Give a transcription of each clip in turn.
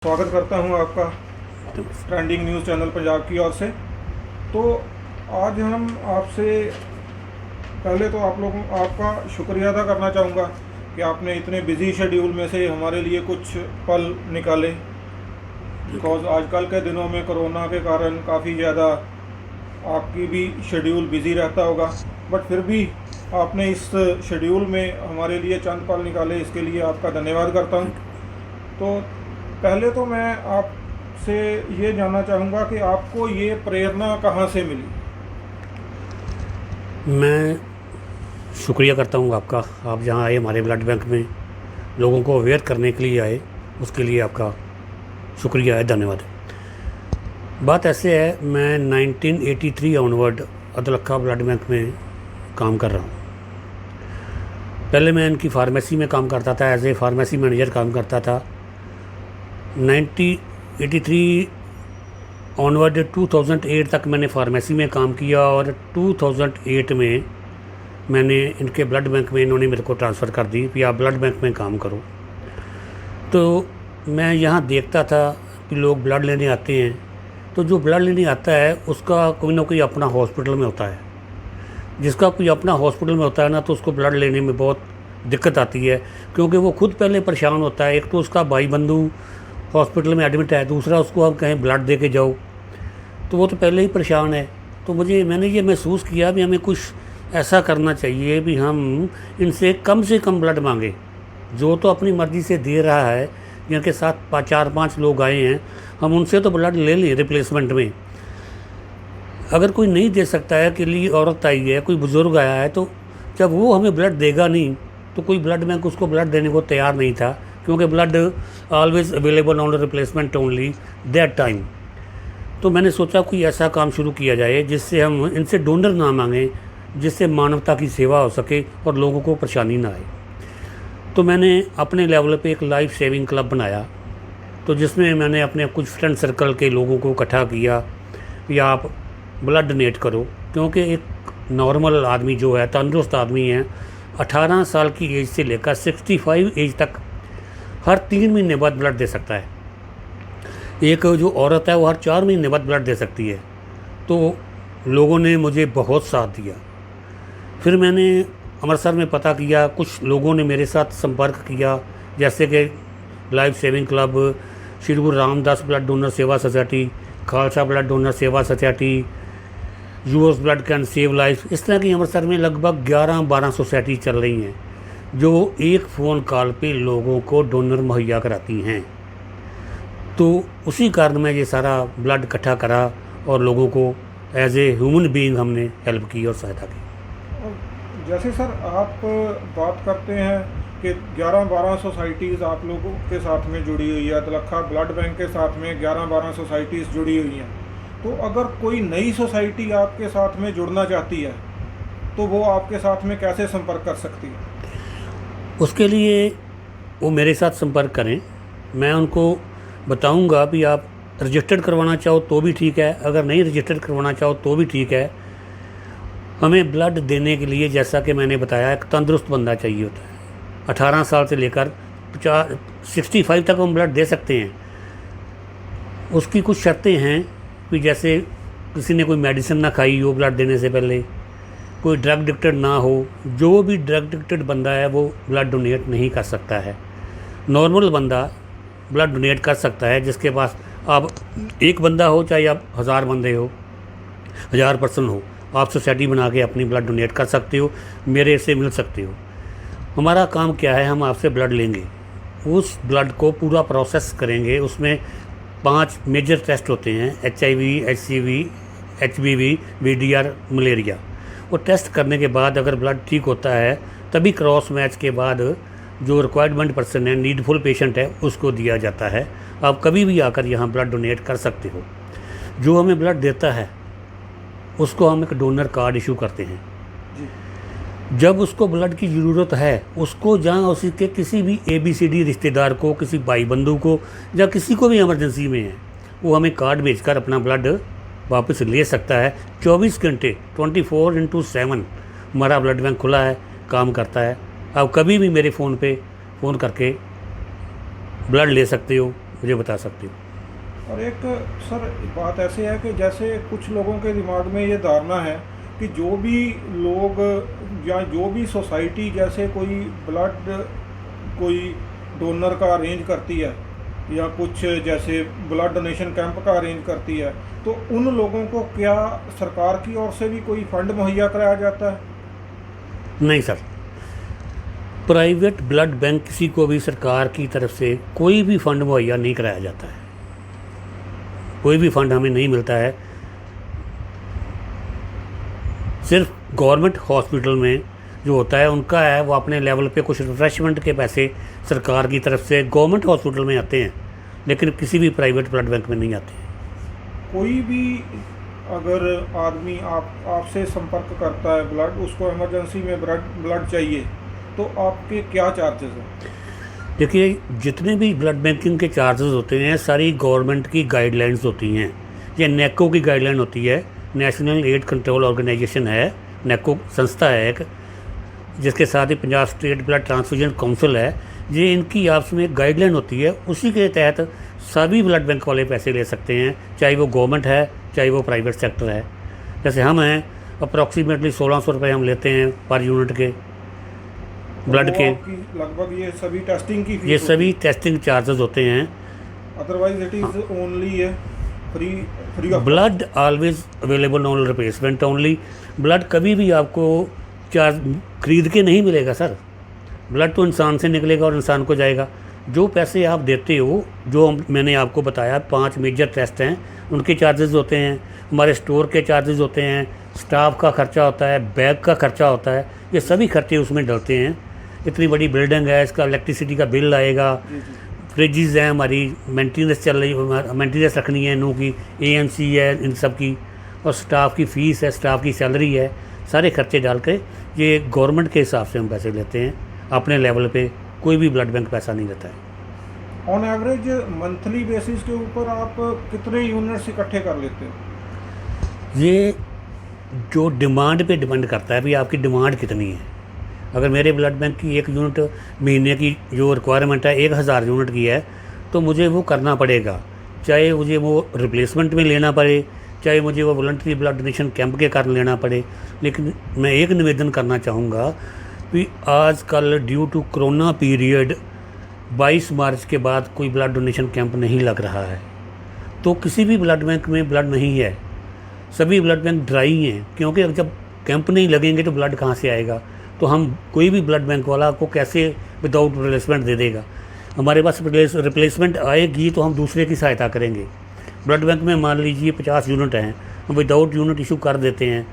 स्वागत करता हूं आपका ट्रेंडिंग न्यूज़ चैनल पंजाब की ओर से। तो आज हम आपसे पहले तो आपका शुक्रिया अदा करना चाहूँगा कि आपने इतने बिज़ी शेड्यूल में से हमारे लिए कुछ पल निकाले। बिकॉज़ आजकल के दिनों में कोरोना के कारण काफ़ी ज़्यादा आपकी भी शेड्यूल बिज़ी रहता होगा, बट फिर भी आपने इस शेड्यूल में हमारे लिए चंद पल निकाले, इसके लिए आपका धन्यवाद करता हूँ। तो पहले तो मैं आपसे ये जानना चाहूँगा कि आपको ये प्रेरणा कहाँ से मिली? मैं शुक्रिया करता हूँ आपका। आप जहाँ आए हमारे ब्लड बैंक में लोगों को अवेयर करने के लिए आए, उसके लिए आपका शुक्रिया है, धन्यवाद है। बात ऐसे है, मैं 1983 ऑनवर्ड अदलखा ब्लड बैंक में काम कर रहा हूँ। पहले मैं इनकी फार्मेसी में काम करता था, एज ए फार्मेसी मैनेजर काम करता था। 1983 ऑनवर्ड 2008 तक मैंने फार्मेसी में काम किया और 2008 में मैंने इनके ब्लड बैंक में इन्होंने मेरे को ट्रांसफ़र कर दी कि आप ब्लड बैंक में काम करो। तो मैं यहाँ देखता था कि लोग ब्लड लेने आते हैं, तो जो ब्लड लेने आता है उसका कोई ना कोई अपना हॉस्पिटल में होता है। जिसका कोई अपना हॉस्पिटल में होता है ना, तो उसको ब्लड लेने में बहुत दिक्कत आती है, क्योंकि वो खुद पहले परेशान होता है। एक तो उसका भाई बंधु हॉस्पिटल में एडमिट है, दूसरा उसको आप कहें ब्लड दे के जाओ, तो वो तो पहले ही परेशान है। तो मैंने ये महसूस किया भी हमें कुछ ऐसा करना चाहिए भी हम इनसे कम से कम ब्लड मांगे। जो तो अपनी मर्ज़ी से दे रहा है, जिनके साथ 4-5 लोग आए हैं, हम उनसे तो ब्लड ले लें रिप्लेसमेंट में। अगर कोई नहीं दे सकता है, कि लिए औरत आई है, कोई बुज़ुर्ग आया है, तो जब वो हमें ब्लड देगा नहीं, तो कोई ब्लड बैंक उसको ब्लड देने को तैयार नहीं था, क्योंकि blood always available on replacement only that time. तो मैंने सोचा कोई ऐसा काम शुरू किया जाए जिससे हम इनसे डोनर ना मांगें, जिससे मानवता की सेवा हो सके और लोगों को परेशानी ना आए। तो मैंने अपने लेवल पे एक लाइफ सेविंग क्लब बनाया, तो जिसमें मैंने अपने कुछ फ्रेंड सर्कल के लोगों को इकट्ठा किया कि आप ब्लड डोनेट करो। क्योंकि एक नॉर्मल आदमी जो है, तंदुरुस्त आदमी है, 18 साल की एज से लेकर 65 एज तक हर 3 महीने बाद ब्लड दे सकता है। एक जो औरत है वो हर 4 महीने बाद ब्लड दे सकती है। तो लोगों ने मुझे बहुत साथ दिया। फिर मैंने अमृतसर में पता किया, कुछ लोगों ने मेरे साथ संपर्क किया, जैसे कि लाइफ सेविंग क्लब, श्री गुरु रामदास ब्लड डोनर सेवा सोसाइटी, खालसा ब्लड डोनर सेवा society, US blood can save life. इस तरह की अमृतसर में लगभग 11-12 सोसाइटी चल रही हैं, जो एक फ़ोन कॉल पे लोगों को डोनर मुहैया कराती हैं। तो उसी कारण मैं ये सारा ब्लड इकट्ठा करा और लोगों को एज ए ह्यूमन बीइंग हमने हेल्प की और सहायता की। जैसे सर आप बात करते हैं कि 11-12 सोसाइटीज़ आप लोगों के साथ में जुड़ी हुई है, अदलखा ब्लड बैंक के साथ में 11-12 सोसाइटीज़ जुड़ी हुई हैं। तो अगर कोई नई सोसाइटी आपके साथ में जुड़ना चाहती है, तो वो आपके साथ में कैसे संपर्क कर सकती है? उसके लिए वो मेरे साथ संपर्क करें। मैं उनको बताऊंगा भी आप रजिस्टर्ड करवाना चाहो तो भी ठीक है, अगर नहीं रजिस्टर्ड करवाना चाहो तो भी ठीक है। हमें ब्लड देने के लिए, जैसा कि मैंने बताया, एक तंदुरुस्त बंदा चाहिए होता है। 18 साल से लेकर 65 तक हम ब्लड दे सकते हैं। उसकी कुछ शर्तें हैं कि जैसे किसी ने कोई मेडिसिन ना खाई हो ब्लड देने से पहले, कोई ड्रग एडिक्टेड ना हो। जो भी ड्रग एडिक्टेड बंदा है वो ब्लड डोनेट नहीं कर सकता है। नॉर्मल बंदा ब्लड डोनेट कर सकता है, जिसके पास आप एक बंदा हो, चाहे आप 1000 बंदे हो, 1000 पर्सन हो, आप सोसाइटी बना के अपनी ब्लड डोनेट कर सकते हो, मेरे से मिल सकते हो। हमारा काम क्या है, हम आपसे ब्लड लेंगे, उस ब्लड को पूरा प्रोसेस करेंगे। उसमें 5 मेजर टेस्ट होते हैं, HIV, HCV, HBV, VDR, malaria. वो टेस्ट करने के बाद अगर ब्लड ठीक होता है, तभी क्रॉस मैच के बाद जो रिक्वायरमेंट पर्सन है, नीडफुल पेशेंट है, उसको दिया जाता है। आप कभी भी आकर यहाँ ब्लड डोनेट कर सकते हो। जो हमें ब्लड देता है उसको हम एक डोनर कार्ड इशू करते हैं। जब उसको ब्लड की ज़रूरत है, उसको जहाँ उसी के किसी भी ABCD रिश्तेदार को, किसी भाई बंधु को, या किसी को भी इमरजेंसी में है, वो हमें कार्ड भेजकर अपना ब्लड वापस ले सकता है। 24 घंटे 24/7 हमारा ब्लड बैंक खुला है, काम करता है। आप कभी भी मेरे फ़ोन पे फ़ोन करके ब्लड ले सकते हो। मुझे बता सकते हो। और एक सर बात ऐसे है कि जैसे कुछ लोगों के दिमाग में ये धारणा है कि जो भी लोग या जो भी सोसाइटी जैसे कोई ब्लड कोई डोनर का अरेंज करती है या कुछ जैसे ब्लड डोनेशन कैंप का अरेंज करती है, तो उन लोगों को क्या सरकार की ओर से भी कोई फंड मुहैया कराया जाता है? नहीं सर, प्राइवेट ब्लड बैंक किसी को भी सरकार की तरफ से कोई भी फंड मुहैया नहीं कराया जाता है, कोई भी फंड हमें नहीं मिलता है। सिर्फ गवर्नमेंट हॉस्पिटल में जो होता है उनका है, वो अपने लेवल पे कुछ रिफ्रेशमेंट के पैसे सरकार की तरफ से गवर्नमेंट हॉस्पिटल में आते हैं, लेकिन किसी भी प्राइवेट ब्लड बैंक में नहीं आते हैं। कोई भी अगर आदमी आपसे संपर्क करता है ब्लड, उसको इमरजेंसी में ब्लड चाहिए, तो आपके क्या चार्जेस हैं? देखिए, जितने भी ब्लड बैंकिंग के चार्जेस होते हैं सारी गवर्नमेंट की गाइडलाइंस होती हैं। ये नेको की गाइडलाइन होती है, नेशनल एड कंट्रोल ऑर्गेनाइजेशन है, नेको संस्था है एक, जिसके साथ ही Punjab state blood transfusion council है। ये इनकी आपस में एक गाइडलाइन होती है, उसी के तहत सभी ब्लड बैंक वाले पैसे ले सकते हैं, चाहे वो गवर्नमेंट है चाहे वो प्राइवेट सेक्टर है। जैसे हम हैं, अप्रॉक्सीमेटली 1600 रुपये हम लेते हैं पर यूनिट के ब्लड के। लगभग ये सभी टेस्टिंग की ये सभी टेस्टिंग चार्जेस होते हैं। Otherwise it is only free of blood always available on replacement only. Blood कभी भी आपको चार्ज खरीद के नहीं मिलेगा सर। ब्लड तो इंसान से निकलेगा और इंसान को जाएगा। जो पैसे आप देते हो, जो मैंने आपको बताया 5 मेजर टेस्ट हैं, उनके चार्जेस होते हैं, हमारे स्टोर के चार्जेस होते हैं, स्टाफ का खर्चा होता है, बैग का खर्चा होता है, ये सभी खर्चे उसमें डलते हैं। इतनी बड़ी बिल्डिंग है, इसका इलेक्ट्रिसिटी का बिल आएगा, फ्रिजेज़ हैं, हमारी मेंटेनेंस चल रही, मेंटेनेंस रखनी है, इनों की एएनसी है, इन सब की, और स्टाफ की फ़ीस है, स्टाफ की सैलरी है, सारे खर्चे डाल के ये गवर्नमेंट के हिसाब से हम पैसे लेते हैं। अपने लेवल पे कोई भी ब्लड बैंक पैसा नहीं लेता है। ऑन एवरेज मंथली बेसिस के ऊपर आप कितने यूनिट्स इकट्ठे कर लेते हो? ये जो डिमांड पे डिपेंड करता है, भी आपकी डिमांड कितनी है। अगर मेरे ब्लड बैंक की एक यूनिट महीने की जो रिक्वायरमेंट है 1000 यूनिट की है, तो मुझे वो करना पड़ेगा, चाहे मुझे वो रिप्लेसमेंट में लेना पड़े, चाहे मुझे वो वॉलंटरी ब्लड डोनेशन कैंप के कारण लेना पड़े। लेकिन मैं एक निवेदन करना चाहूँगा कि आजकल ड्यू टू कोरोना पीरियड 22 मार्च के बाद कोई ब्लड डोनेशन कैंप नहीं लग रहा है, तो किसी भी ब्लड बैंक में ब्लड नहीं है, सभी ब्लड बैंक ड्राई हैं। क्योंकि जब कैंप नहीं लगेंगे तो ब्लड कहाँ से आएगा? तो हम कोई भी ब्लड बैंक वाला को कैसे विदाउट रिप्लेसमेंट दे देगा? हमारे पास रिप्लेसमेंट आएगी तो हम दूसरे की सहायता करेंगे। ब्लड बैंक में मान लीजिए 50 यूनिट हैं, हम विदाउट यूनिट इशू कर देते हैं,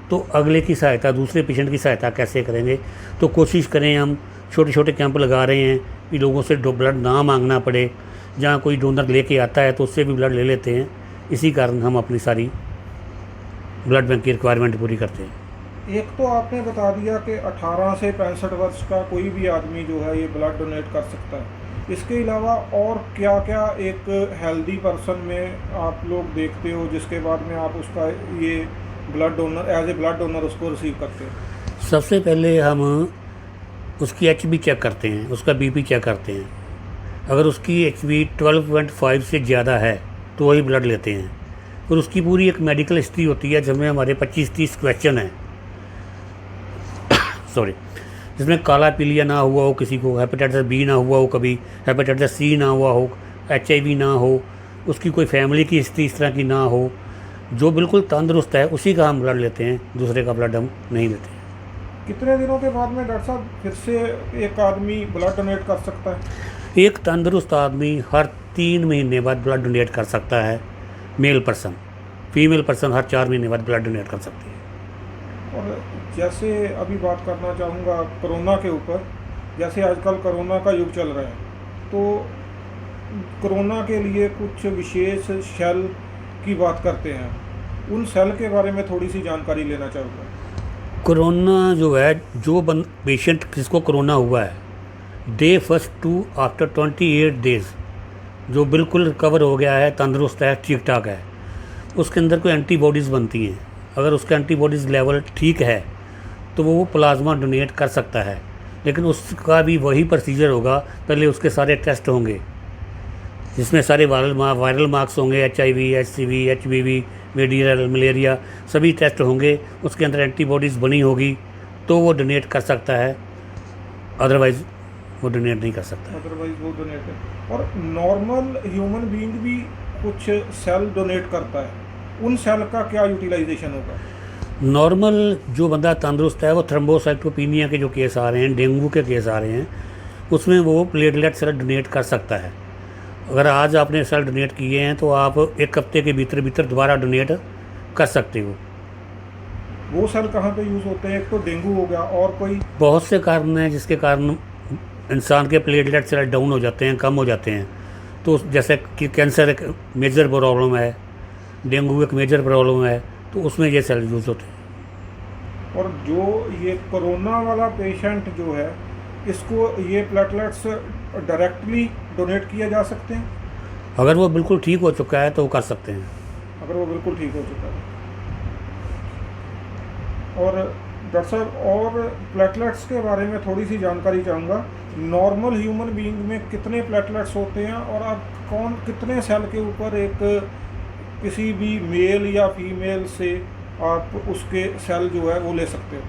तो अगले की सहायता, दूसरे पेशेंट की सहायता कैसे करेंगे? तो कोशिश करें, हम छोटे छोटे कैंप लगा रहे हैं कि लोगों से ब्लड ना मांगना पड़े, जहाँ कोई डोनर लेके आता है तो उससे भी ब्लड ले लेते हैं। इसी कारण हम अपनी सारी ब्लड बैंक की रिक्वायरमेंट पूरी करते हैं। एक तो आपने बता दिया कि 18 से 65 वर्ष का कोई भी आदमी जो है ये ब्लड डोनेट कर सकता है। इसके अलावा और क्या क्या एक हेल्दी पर्सन में आप लोग देखते हो जिसके बाद में आप उसका ये blood donor as a blood donor उसको रिसीव करते हैं? सबसे पहले हम उसकी HB चेक करते हैं, उसका BP चेक करते हैं। अगर उसकी HB 12.5 से ज़्यादा है तो वही ब्लड लेते हैं। फिर उसकी पूरी एक मेडिकल हिस्ट्री होती है जिसमें हमारे 25-30 क्वेश्चन हैं, जिसमें काला पीलिया ना हुआ हो, किसी को हेपेटाइटिस B ना हुआ हो, कभी हेपेटाइटिस C ना हुआ हो, HIV ना हो, उसकी कोई फैमिली की हिस्ट्री इस तरह की ना हो, जो बिल्कुल तंदुरुस्त है उसी का हम ब्लड लेते हैं, दूसरे का ब्लड हम नहीं लेते हैं। कितने दिनों के बाद में डॉक्टर साहब फिर से एक आदमी ब्लड डोनेट कर सकता है? एक तंदुरुस्त आदमी हर 3 महीने बाद ब्लड डोनेट कर सकता है, मेल पर्सन। फीमेल पर्सन हर 4 महीने बाद ब्लड डोनेट कर सकती है। और जैसे अभी बात करना चाहूँगा कोरोना के ऊपर, जैसे आजकल कोरोना का युग चल रहा है, तो कोरोना के लिए कुछ विशेष सेल की बात करते हैं, उन सेल के बारे में थोड़ी सी जानकारी लेना चाहूँगा। कोरोना जो है, जो पेशेंट जिसको कोरोना हुआ है, day first to after 28 days जो बिल्कुल रिकवर हो गया है, तंदुरुस्त है, ठीक ठाक है, उसके अंदर कोई एंटीबॉडीज़ बनती हैं। अगर उसका एंटीबॉडीज़ लेवल ठीक है तो वो प्लाज्मा डोनेट कर सकता है, लेकिन उसका भी वही प्रोसीजर होगा, पहले उसके सारे टेस्ट होंगे। जिसमें सारे वायरल मार्क्स होंगे, HIV, HCV, HBV, medial, malaria सभी टेस्ट होंगे, उसके अंदर एंटीबॉडीज़ बनी होगी तो वो डोनेट कर सकता है, अदरवाइज़ वो डोनेट नहीं कर सकता। अदरवाइज वो डोनेट है। और नॉर्मल ह्यूमन बीइंग भी कुछ सेल डोनेट करता है, उन सेल का क्या यूटिलाइजेशन होगा? नॉर्मल जो बंदा तंदुरुस्त है वो थ्रोम्बोसाइटोपिनिया के जो केस आ रहे हैं, डेंगू के केस आ रहे हैं, उसमें वो प्लेटलेट सेल डोनेट कर सकता है। अगर आज आपने सेल डोनेट किए हैं तो आप एक हफ्ते के भीतर दोबारा डोनेट कर सकते हो। वो सेल कहाँ पे यूज़ होते हैं? एक तो डेंगू हो गया, और कोई? बहुत से कारण हैं जिसके कारण इंसान के प्लेटलेट सेल डाउन हो जाते हैं, कम हो जाते हैं। तो जैसे कि कैंसर एक मेजर प्रॉब्लम है, डेंगू एक मेजर प्रॉब्लम है, तो उसमें ये सेल यूज़ होते हैं। और जो ये कोरोना वाला पेशेंट जो है, इसको ये प्लेटलेट्स डायरेक्टली डोनेट किए जा सकते हैं? अगर वो बिल्कुल ठीक हो चुका है तो वो कर सकते हैं। अगर वो बिल्कुल ठीक हो चुका है। और डॉक्टर साहब, और प्लेटलेट्स के बारे में थोड़ी सी जानकारी चाहूँगा। नॉर्मल ह्यूमन बीइंग में कितने प्लेटलेट्स होते हैं, और आप कितने सेल के ऊपर एक किसी भी मेल या फीमेल से आप उसके सेल जो है वो ले सकते हो?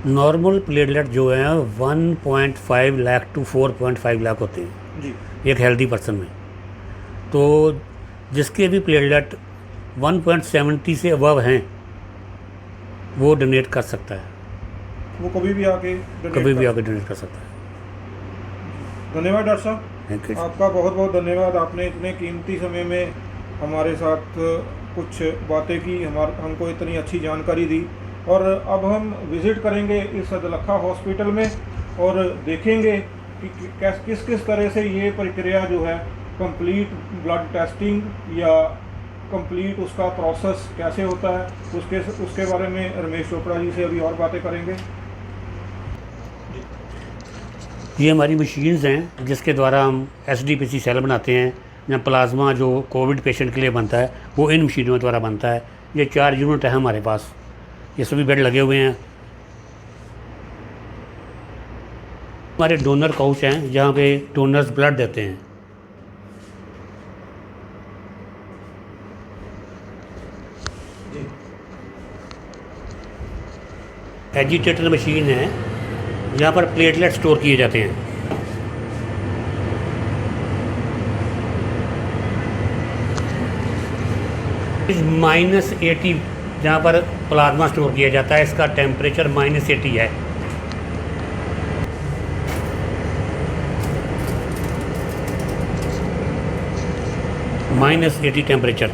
नॉर्मल प्लेटलेट जो है 1.5 लाख टू 4.5 लाख होते हैं जी। एक हेल्दी पर्सन में। तो जिसके भी प्लेटलेट 1.70 से अबव हैं वो डोनेट कर सकता है, वो कभी भी आके डोनेट कर सकता है। धन्यवाद डॉक्टर साहब, थैंक यू। आपका बहुत बहुत धन्यवाद। आपने इतने कीमती समय में हमारे साथ कुछ बातें की, हमको इतनी अच्छी जानकारी दी। और अब हम विज़िट करेंगे इस अदलखा हॉस्पिटल में और देखेंगे कि किस किस तरह से ये प्रक्रिया जो है, कंप्लीट ब्लड टेस्टिंग या कंप्लीट उसका प्रोसेस कैसे होता है, उसके बारे में रमेश चोपड़ा जी से अभी और बातें करेंगे। ये हमारी मशीन्स हैं जिसके द्वारा हम SDPC सेल बनाते हैं, या प्लाज्मा जो कोविड पेशेंट के लिए बनता है वो इन मशीनों द्वारा बनता है। ये 4 यूनिट है हमारे पास, ये सभी बेड लगे हुए हैं। हमारे डोनर काउच हैं जहाँ पे डोनर्स ब्लड देते हैं। एजिटेटर मशीन है जहाँ पर प्लेटलेट स्टोर किए जाते हैं। -80 जहाँ पर प्लाज्मा स्टोर किया जाता है, इसका टेम्परेचर -80 है। -80 टेम्परेचर।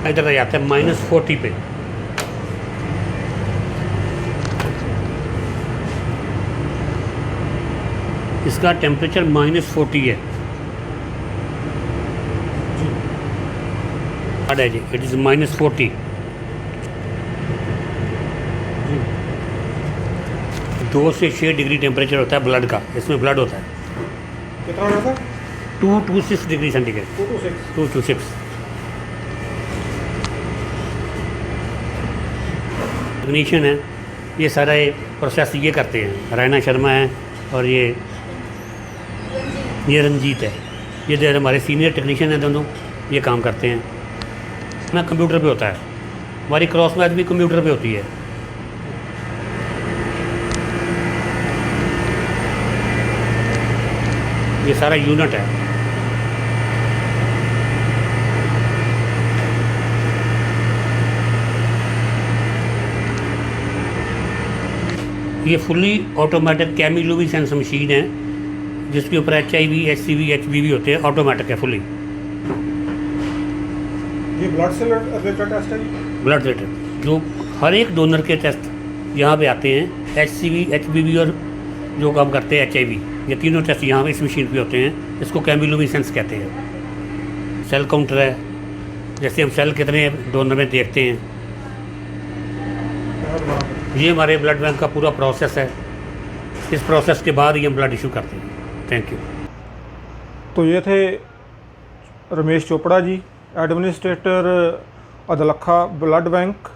इधर आ जाता है -40 पे। इसका टेम्परेचर -40 है। है जी, इट इज़ -40। 2 से 6 डिग्री टेम्परेचर होता है ब्लड का, इसमें ब्लड होता है। कितना होता है? 2 to 6 degree centigrade. 2 to 6। Technician है, ये सारा ये प्रोसेस ये करते हैं। रैना शर्मा है और ये रंजीत है, ये जो हमारे सीनियर टेक्नीशियन हैं, दोनों ये काम करते हैं। ना कंप्यूटर पे होता है, हमारी क्रॉस मैच भी कंप्यूटर पे होती है। ये सारा यूनिट है। ये फुल्ली ऑटोमेटिक केमिलुमिनेसेंस मशीन है जिसके ऊपर HIV, HCV, HBV होते हैं, ऑटोमेटिक है फुल्ली। ये ब्लड से रिलेटेड टेस्ट है? ब्लड रिलेटेड जो हर एक डोनर के टेस्ट यहाँ पे आते हैं। HCV, HBV और जो काम करते हैं HIV, ये तीनों टेस्ट यहाँ पे इस मशीन पे होते हैं। इसको केमिलुमिनेसेंस कहते हैं। सेल काउंटर है, जैसे हम सेल कितने डोनर में देखते हैं, ये हमारे ब्लड बैंक का पूरा प्रोसेस है। इस प्रोसेस के बाद ही हम ब्लड इशू करते हैं। Thank you. तो ये थे Ramesh Chopra ji, administrator Adlakha blood bank.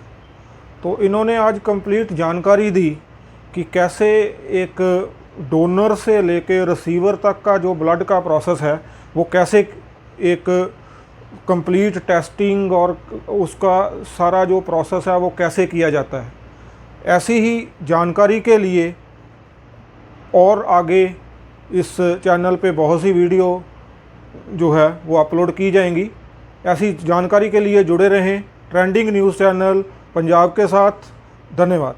तो इन्होंने आज कंप्लीट जानकारी दी कि कैसे एक डोनर से लेके रिसीवर तक का जो ब्लड का प्रोसेस है वो कैसे एक कंप्लीट टेस्टिंग और उसका सारा जो प्रोसेस है वो कैसे किया जाता है। ऐसी ही जानकारी के लिए और आगे इस चैनल पे बहुत सी वीडियो जो है वो अपलोड की जाएंगी। ऐसी जानकारी के लिए जुड़े रहें ट्रेंडिंग न्यूज़ चैनल पंजाब के साथ। धन्यवाद।